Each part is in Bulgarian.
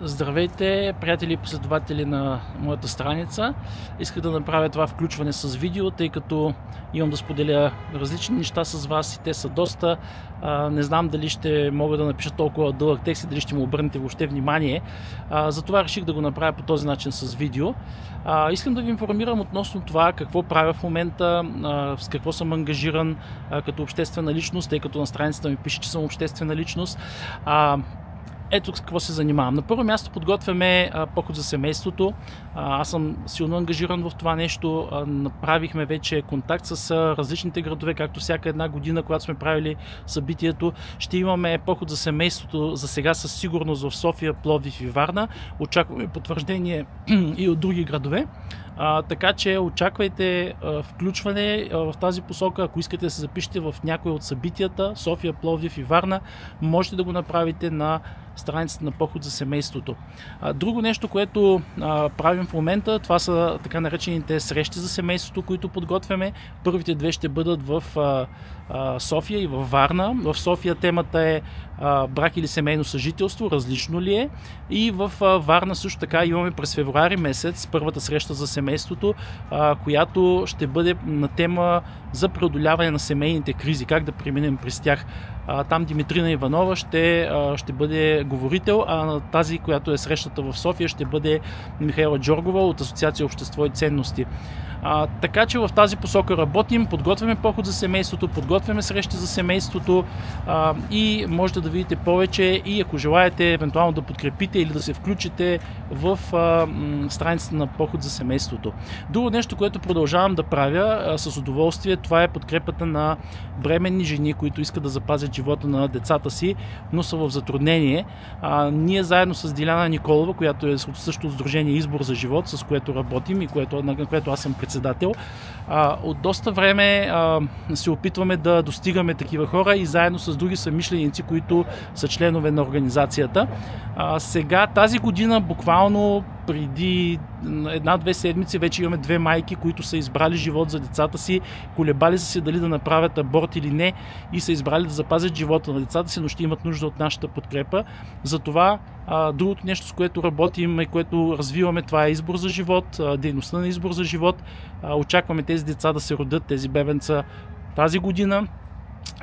Здравейте, приятели и последователи на моята страница. Исках да направя това включване с видео, тъй като имам да споделя различни неща с вас и те са доста. Не знам дали ще мога да напиша толкова дълъг текст и дали ще му обърнете въобще внимание. Затова реших да го направя по този начин с видео. Искам да ви информирам относно това какво правя в момента, с какво съм ангажиран като обществена личност, тъй като на страницата ми пише, че съм обществена личност. Ето с какво се занимавам. На първо място подготвяме поход за семейството. Аз съм силно ангажиран в това нещо. Направихме вече контакт с различните градове, както всяка една година, когато сме правили събитието. Ще имаме поход за семейството за сега със сигурност в София, Пловдив и Варна. Очакваме потвърждение и от други градове. Така че очаквайте включване в тази посока. Ако искате да се запишете в някои от събитията, София, Пловдив и Варна, можете да го направите на страницата на поход за семейството. Друго нещо, което правим в момента, това са така наречените срещи за семейството, които подготвяме. Първите две ще бъдат в София и във Варна. В София темата е брак или семейно съжителство, различно ли е. И в Варна също така имаме през февруари месец първата среща за семейството, която ще бъде на тема за преодоляване на семейните кризи, как да преминем през тях. Там Димитрина Иванова ще бъде говорител, а на тази, която е срещата в София, ще бъде Михаела Джоргова от Асоциация Общество и ценности. Така че в тази посока работим, подготвяме поход за семейството, подготвяме срещи за семейството и можете да видите повече и ако желаете евентуално да подкрепите или да се включите в страницата на поход за семейството. Друго нещо, което продължавам да правя с удоволствие, това е подкрепата на бременни жени, които искат да запазят живота на децата си, но са в затруднение. Ние заедно с Диляна Николова, която е също от Сдружение Избор за живот, с което работим и на което аз съм председател, от доста време се опитваме да достигаме такива хора и заедно с други съмишленици, които са членове на организацията. Сега тази година, буквално преди една-две седмици, вече имаме две майки, които са избрали живот за децата си, колебали са се дали да направят аборт или не и са избрали да запазят живота на децата си, но ще имат нужда от нашата подкрепа. Затова другото нещо, с което работим и което развиваме, това е избор за живот, дейността на избор за живот. Очакваме тези деца да се родят, тези бебенца тази година.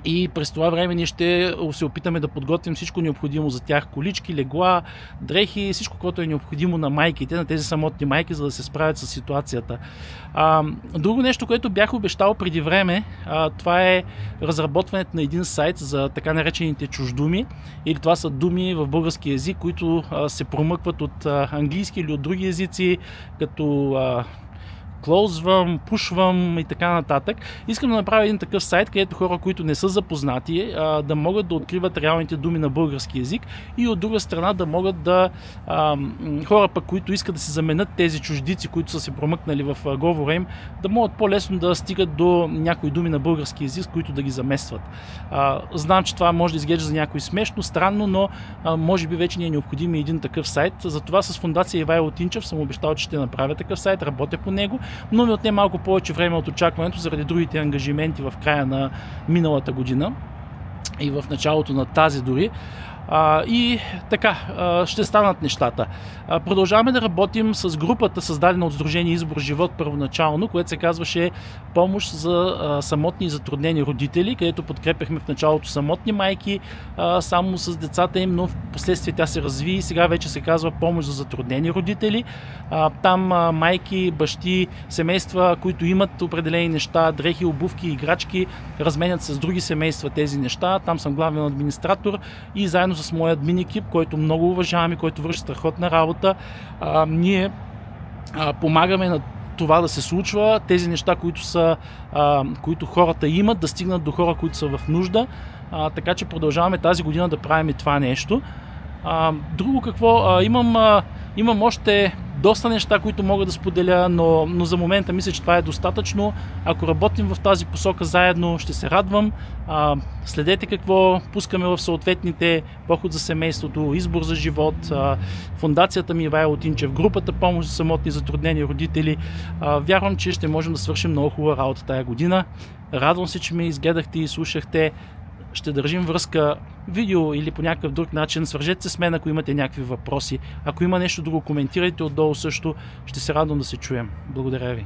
И през това време ние ще се опитаме да подготвим всичко необходимо за тях. Колички, легла, дрехи, всичко, което е необходимо на майките, на тези самотни майки, за да се справят с ситуацията. Друго нещо, което бях обещал преди време, това е разработването на един сайт за така наречените чуждуми. Или това са думи в български език, които се промъкват от английски или от други езици, като клоузвам, пушвам и така нататък. Искам да направя един такъв сайт, където хора, които не са запознати, да могат да откриват реалните думи на български език и от друга страна да могат да хора пък, които искат да се заменят тези чуждици, които са се промъкнали в говора им, да могат по-лесно да стигат до някои думи на български език, които да ги заместват. Знам, че това може да изглежда за някой смешно, странно, но може би вече ни е необходим един такъв сайт. Затова с фондация Ивайло Тинчев съм обещал, че ще направя такъв сайт, работя по него, но ми отне малко повече време от очакването заради другите ангажименти в края на миналата година и в началото на тази дори. И така, ще станат нещата. Продължаваме да работим с групата, създадена от Сдружение Избор живот първоначално, което се казваше Помощ за самотни и затруднени родители, където подкрепяхме в началото самотни майки само с децата им, но в последствие тя се разви и сега вече се казва Помощ за затруднени родители. Там майки, бащи, семейства, които имат определени неща, дрехи, обувки, играчки, разменят с други семейства тези неща. Там съм главен администратор и заедно с моя админ екип, който много уважавам и който върши страхотна работа, ние помагаме на това да се случва, тези неща, които хората имат, да стигнат до хора, които са в нужда. Така че продължаваме тази година да правим и това нещо. Друго какво? Имам още доста неща, които мога да споделя, но за момента мисля, че това е достатъчно. Ако работим в тази посока заедно, ще се радвам. Следете какво пускаме в съответните поход за семейството, избор за живот, фондацията ми Ивайло Тинчев, групата Помощ за самотни затруднени родители. Вярвам, че ще можем да свършим много хубава работа тая година. Радвам се, че ме изгледахте и слушахте. ще държим връзка видео или по някакъв друг начин. Свържете се с мен, ако имате някакви въпроси. Ако има нещо друго, коментирайте отдолу също. Ще се радвам да се чуем. Благодаря ви.